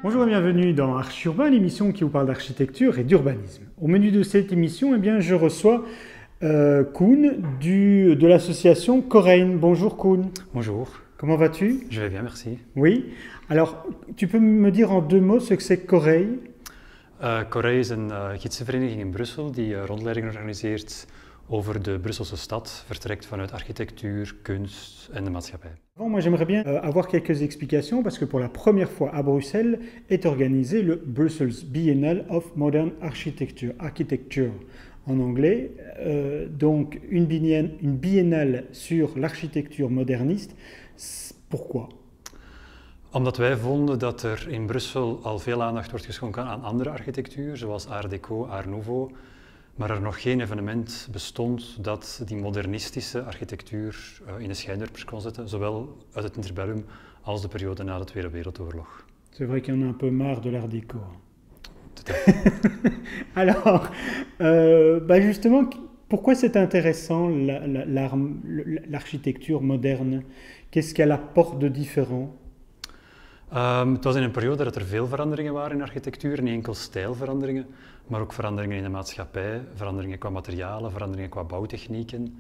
Bonjour et bienvenue dans Archi Urbain, l'émission qui vous parle d'architecture et d'urbanisme. Au menu de cette émission, je reçois Koen de l'association Corein. Bonjour Koen. Bonjour. Comment vas-tu? Je vais bien, merci. Oui. Alors, tu peux me dire en 2 mots ce que c'est Corein? Corein is een gidsenvereniging in Brussel die rondleidingen organiseert over de Brusselse stad, vertrekt vanuit architectuur, kunst en de maatschappij. Moi, j'aimerais bien avoir quelques explications parce que pour la première fois à Bruxelles est organisé le Brussels Biennale of Modern Architecture, en anglais. Donc, une biennale sur l'architecture moderniste. Pourquoi? Omdat wij vonden dat in Brussel al veel aandacht wordt geschonken aan andere architectuur, zoals Art Deco, Art Nouveau, maar nog geen evenement bestond dat die modernistische architectuur in de schijnwerpers kon zetten, zowel uit het interbellum als de periode na de Tweede Wereldoorlog. C'est vrai qu'il y en a un peu marre de l'Art Déco. Tout à fait. Alors, justement, pourquoi c'est intéressant l'architecture moderne? Qu'est-ce qu'elle apporte de différent? Het was in een periode dat veel veranderingen waren in architectuur, niet enkel stijlveranderingen, maar ook veranderingen in de maatschappij, veranderingen qua materialen, veranderingen qua bouwtechnieken.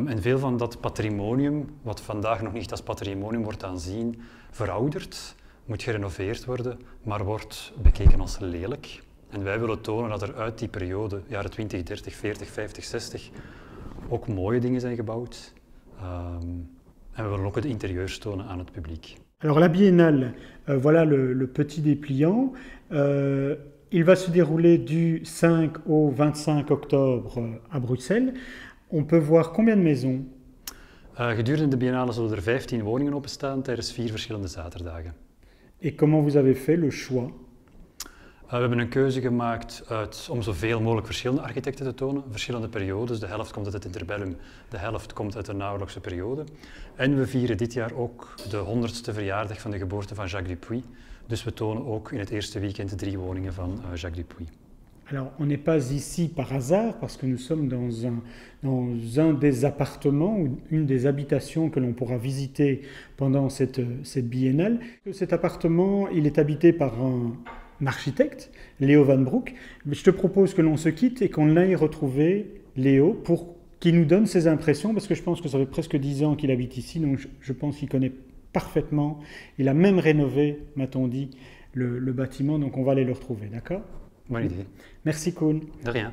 En veel van dat patrimonium, wat vandaag nog niet als patrimonium wordt aanzien, verouderd, moet gerenoveerd worden, maar wordt bekeken als lelijk. En wij willen tonen dat er uit die periode, jaren 20, 30, 40, 50, 60, ook mooie dingen zijn gebouwd. En we willen ook het interieur tonen aan het publiek. Alors la biennale, voilà le petit dépliant. Il va se dérouler du 5 au 25 octobre à Bruxelles. On peut voir combien de maisons? Gedurende de biennale zullen er 15 woningen openstaan tijdens 4 verschillende zaterdagen. Et comment vous avez fait le choix? We hebben een keuze gemaakt om zoveel mogelijk verschillende architecten te tonen, verschillende periodes. De helft komt uit het interbellum, de helft komt uit de naoorlogse periode. En we vieren dit jaar ook de 100ste verjaardag van de geboorte van Jacques Dupuy. Dus we tonen ook in het eerste weekend 3 woningen van Jacques Dupuy. Alors, on n'est pas ici par hasard, parce que nous sommes dans un des appartements, ou une des habitations que l'on pourra visiter pendant cette biennale. Cet appartement, il est habité par un architecte, Léo Van Broek. Je te propose que l'on se quitte et qu'on aille retrouver Léo pour qu'il nous donne ses impressions, parce que je pense que ça fait presque 10 ans qu'il habite ici, donc je pense qu'il connaît parfaitement. Il a même rénové, m'a-t-on dit, le bâtiment, donc on va aller le retrouver, d'accord? Bonne idée. Merci Koen. De rien.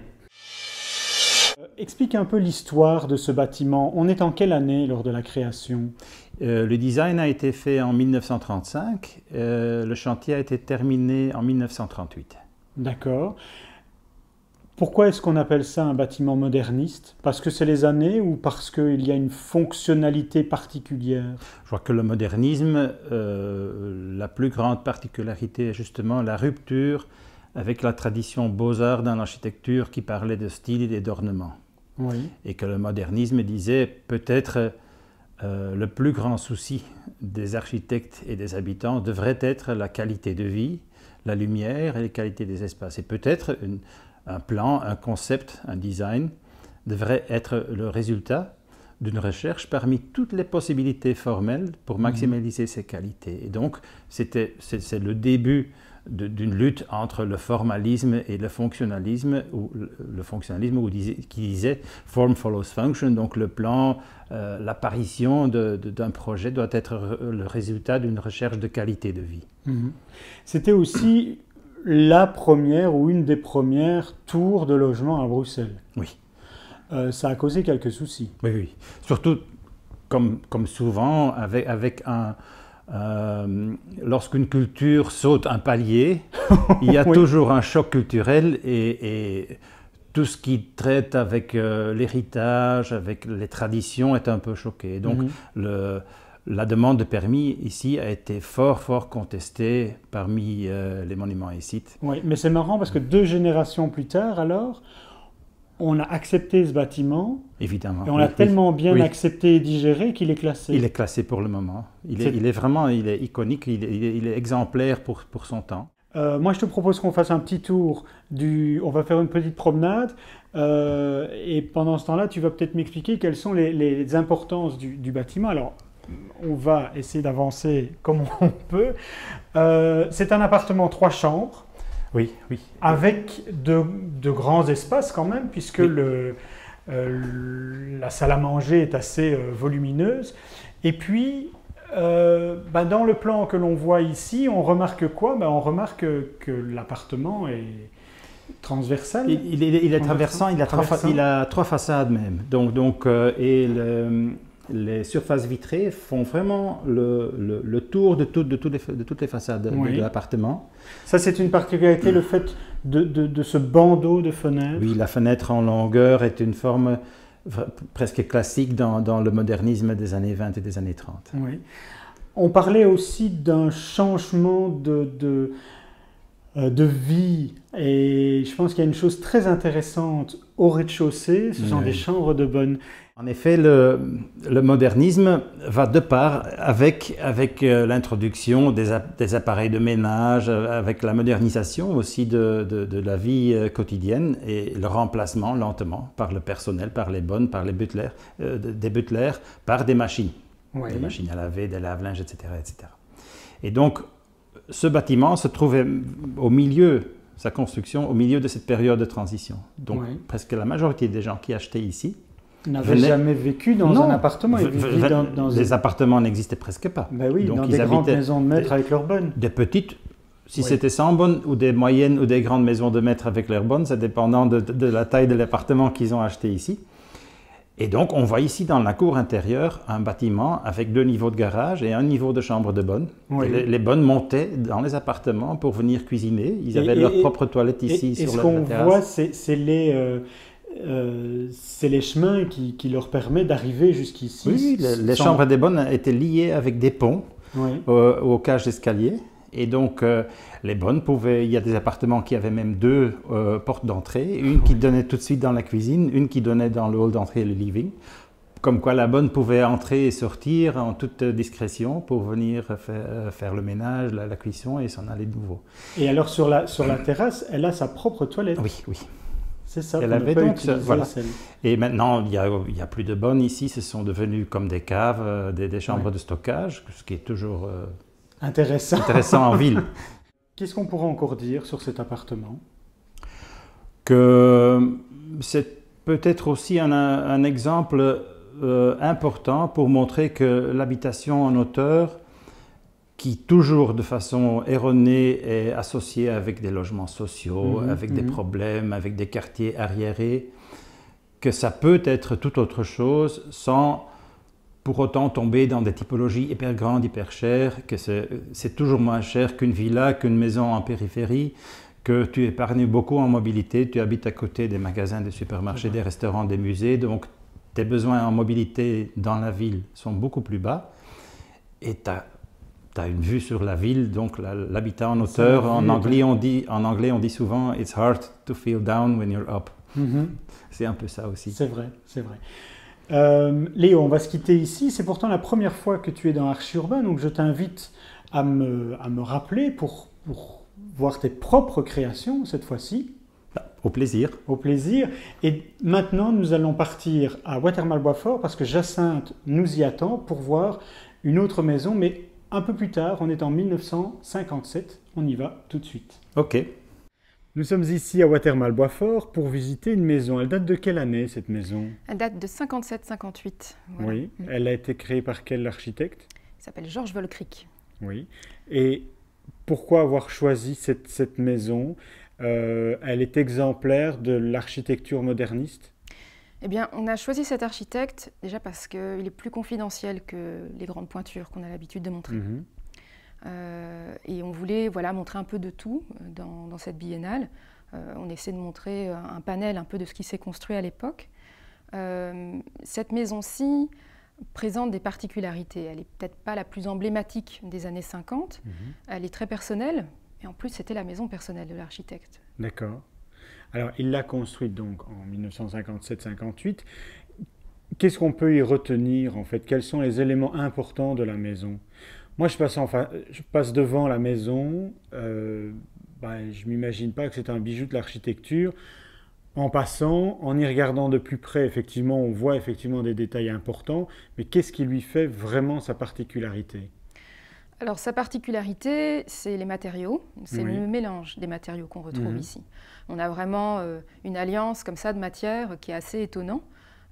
Explique un peu l'histoire de ce bâtiment. On est en quelle année lors de la création? Le design a été fait en 1935, le chantier a été terminé en 1938. D'accord. Pourquoi est-ce qu'on appelle ça un bâtiment moderniste? Parce que c'est les années ou parce qu'il y a une fonctionnalité particulière? Je crois que le modernisme, la plus grande particularité est justement la rupture avec la tradition beaux-arts dans l'architecture qui parlait de style et d'ornement. Oui. Et que le modernisme disait peut-être le plus grand souci des architectes et des habitants devrait être la qualité de vie, la lumière et la qualité des espaces. Et peut-être un plan, un concept, un design devrait être le résultat d'une recherche parmi toutes les possibilités formelles pour maximiser ces qualités. Et donc, c'est le début d'une lutte entre le formalisme et le fonctionnalisme, qui disait « form follows function », donc le plan, l'apparition d'un projet doit être le résultat d'une recherche de qualité de vie. C'était aussi la première ou une des premières tours de logement à Bruxelles. Oui. Ça a causé quelques soucis. Oui, oui. Surtout, comme souvent, avec lorsqu'une culture saute un palier, il y a toujours un choc culturel et tout ce qui traite avec l'héritage, avec les traditions est un peu choqué. Donc la demande de permis ici a été fort contestée parmi les monuments et sites. Oui, mais c'est marrant parce que 2 générations plus tard, alors, on a accepté ce bâtiment. Évidemment. Et on l'a tellement bien accepté et digéré qu'il est classé. Il est classé pour le moment. Il est vraiment iconique, il est exemplaire pour son temps. Moi, je te propose qu'on fasse un petit tour on va faire une petite promenade. Et pendant ce temps-là, tu vas peut-être m'expliquer quelles sont les importances du bâtiment. Alors, on va essayer d'avancer comme on peut. C'est un appartement 3 chambres. Oui, oui. Avec de grands espaces quand même, puisque oui. La salle à manger est assez volumineuse. Et puis, dans le plan que l'on voit ici, on remarque quoi? On remarque que l'appartement est transversal. Il est traversant, il a 3 façades même. Les surfaces vitrées font vraiment le tour de toutes les façades de l'appartement. Ça, c'est une particularité, le fait de ce bandeau de fenêtres. Oui, la fenêtre en longueur est une forme presque classique dans le modernisme des années 20 et des années 30. Oui. On parlait aussi d'un changement de vie, et je pense qu'il y a une chose très intéressante au rez-de-chaussée, ce sont des chambres de bonne. En effet, le modernisme va de part avec l'introduction des appareils de ménage, avec la modernisation aussi de la vie quotidienne et le remplacement lentement par le personnel, par les bonnes, par les butlers, des butlers, par des machines. Des machines à laver, des lave-linges, etc., etc. Et donc, ce bâtiment se trouvait sa construction au milieu de cette période de transition. Donc, presque la majorité des gens qui achetaient ici n'avaient jamais vécu dans un appartement. Les appartements n'existaient presque pas. Ben oui, donc dans des grandes maisons de maître avec leurs bonnes. Des petites, si c'était sans bonnes, ou des moyennes ou des grandes maisons de maître avec leurs bonnes, ça dépendant de la taille de l'appartement qu'ils ont acheté ici. Et donc, on voit ici dans la cour intérieure un bâtiment avec 2 niveaux de garage et un niveau de chambre de bonnes. Les bonnes montaient dans les appartements pour venir cuisiner. Ils avaient leur propre toilette ici sur la terrasse. Et ce qu'on voit, c'est les chemins qui leur permettent d'arriver jusqu'ici. Oui, les chambres des bonnes étaient liées avec des ponts aux cages d'escalier. Et donc, les bonnes pouvaient... Il y a des appartements qui avaient même 2 portes d'entrée. Une qui donnait tout de suite dans la cuisine, une qui donnait dans le hall d'entrée et le living. Comme quoi la bonne pouvait entrer et sortir en toute discrétion pour venir faire le ménage, la cuisson et s'en aller de nouveau. Et alors, sur la terrasse, elle a sa propre toilette. Oui, oui. C'est ça, elle avait donc voilà. Et maintenant, il n'y a plus de bonnes ici. Ce sont devenus comme des caves, des chambres de stockage, ce qui est toujours... intéressant en ville. Qu'est-ce qu'on pourrait encore dire sur cet appartement? Que c'est peut-être aussi un exemple important pour montrer que l'habitation en hauteur, qui toujours de façon erronée est associée avec des logements sociaux, avec des problèmes, avec des quartiers arriérés, que ça peut être tout autre chose sans pour autant tomber dans des typologies hyper grandes, hyper chères, que c'est toujours moins cher qu'une villa, qu'une maison en périphérie, que tu épargnes beaucoup en mobilité, tu habites à côté des magasins, des supermarchés, des restaurants, des musées, donc tes besoins en mobilité dans la ville sont beaucoup plus bas et tu as une vue sur la ville, donc l'habitat en hauteur. En anglais, on dit souvent « It's hard to feel down when you're up ». C'est un peu ça aussi. C'est vrai, c'est vrai. Léo, on va se quitter ici. C'est pourtant la première fois que tu es dans Archurbain, donc je t'invite à me rappeler pour voir tes propres créations cette fois-ci. Au plaisir. Au plaisir. Et maintenant, nous allons partir à Watermal-Boisfort parce que Jacinthe nous y attend pour voir une autre maison, mais un peu plus tard. On est en 1957. On y va tout de suite. Ok. Nous sommes ici à Watermal-Boisfort pour visiter une maison. Elle date de quelle année, cette maison? Elle date de 57-58. Voilà. Oui. Elle a été créée par quel architecte? Il s'appelle Georges Volcric. Oui. Et pourquoi avoir choisi cette maison? Elle est exemplaire de l'architecture moderniste? Eh bien, on a choisi cet architecte déjà parce qu'il est plus confidentiel que les grandes pointures qu'on a l'habitude de montrer. Et on voulait montrer un peu de tout dans cette biennale. On essaie de montrer un panel un peu de ce qui s'est construit à l'époque. Cette maison-ci présente des particularités. Elle n'est peut-être pas la plus emblématique des années 50. Elle est très personnelle. Et en plus, c'était la maison personnelle de l'architecte. D'accord. Alors, il l'a construite donc en 1957-58. Qu'est-ce qu'on peut y retenir, en fait? Quels sont les éléments importants de la maison? Moi, je passe devant la maison. je ne m'imagine pas que c'est un bijou de l'architecture. En passant, en y regardant de plus près, effectivement, on voit effectivement des détails importants, mais qu'est-ce qui lui fait vraiment sa particularité? Alors sa particularité, c'est les matériaux, c'est Oui. le mélange des matériaux qu'on retrouve ici. On a vraiment une alliance comme ça de matières qui est assez étonnant.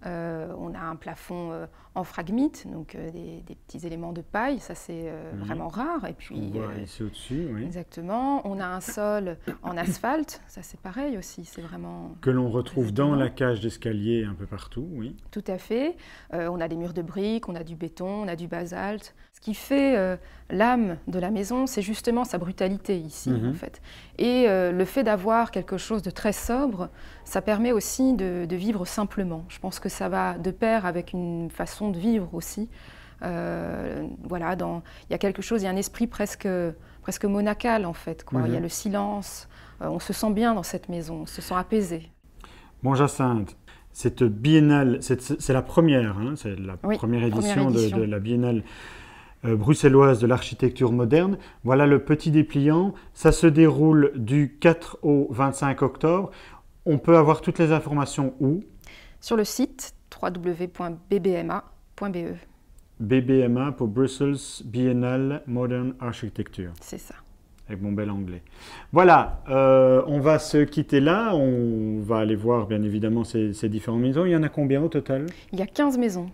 On a un plafond en phragmite, donc des petits éléments de paille, ça c'est vraiment rare. Et puis, On voit ici au-dessus, oui. exactement. On a un sol en asphalte, ça c'est pareil aussi, c'est vraiment... Que l'on retrouve dans étonnant. la cage d'escalier un peu partout, oui. Tout à fait. On a des murs de briques, on a du béton, on a du basalte. Ce qui fait l'âme de la maison, c'est justement sa brutalité ici, en fait. Et le fait d'avoir quelque chose de très sobre, ça permet aussi de vivre simplement. Je pense que ça va de pair avec une façon de vivre aussi. Voilà, il y a quelque chose, il y a un esprit presque monacal, en fait, quoi. Il y a le silence. On se sent bien dans cette maison, on se sent apaisé. Bon, Jacinthe, cette biennale, c'est la première, hein, c'est la première édition de la biennale bruxelloise de l'architecture moderne. Voilà le petit dépliant. Ça se déroule du 4 au 25 octobre. On peut avoir toutes les informations où? Sur le site www.bbma.be. BBMA pour Brussels Biennale Modern Architecture. C'est ça. Avec mon bel anglais. Voilà, on va se quitter là. On va aller voir bien évidemment ces différentes maisons. Il y en a combien au total? Il y a 15 maisons.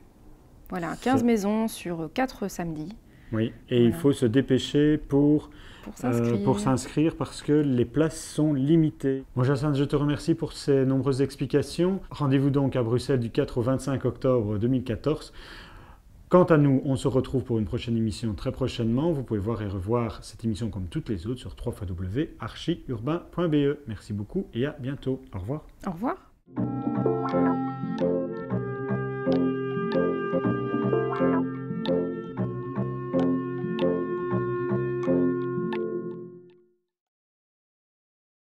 Voilà, 15 maisons sur 4 samedis. Oui, et il faut se dépêcher pour s'inscrire parce que les places sont limitées. Bon, Jacinthe, je te remercie pour ces nombreuses explications. Rendez-vous donc à Bruxelles du 4 au 25 octobre 2014. Quant à nous, on se retrouve pour une prochaine émission très prochainement. Vous pouvez voir et revoir cette émission comme toutes les autres sur www.archiurbain.be. Merci beaucoup et à bientôt. Au revoir. Au revoir.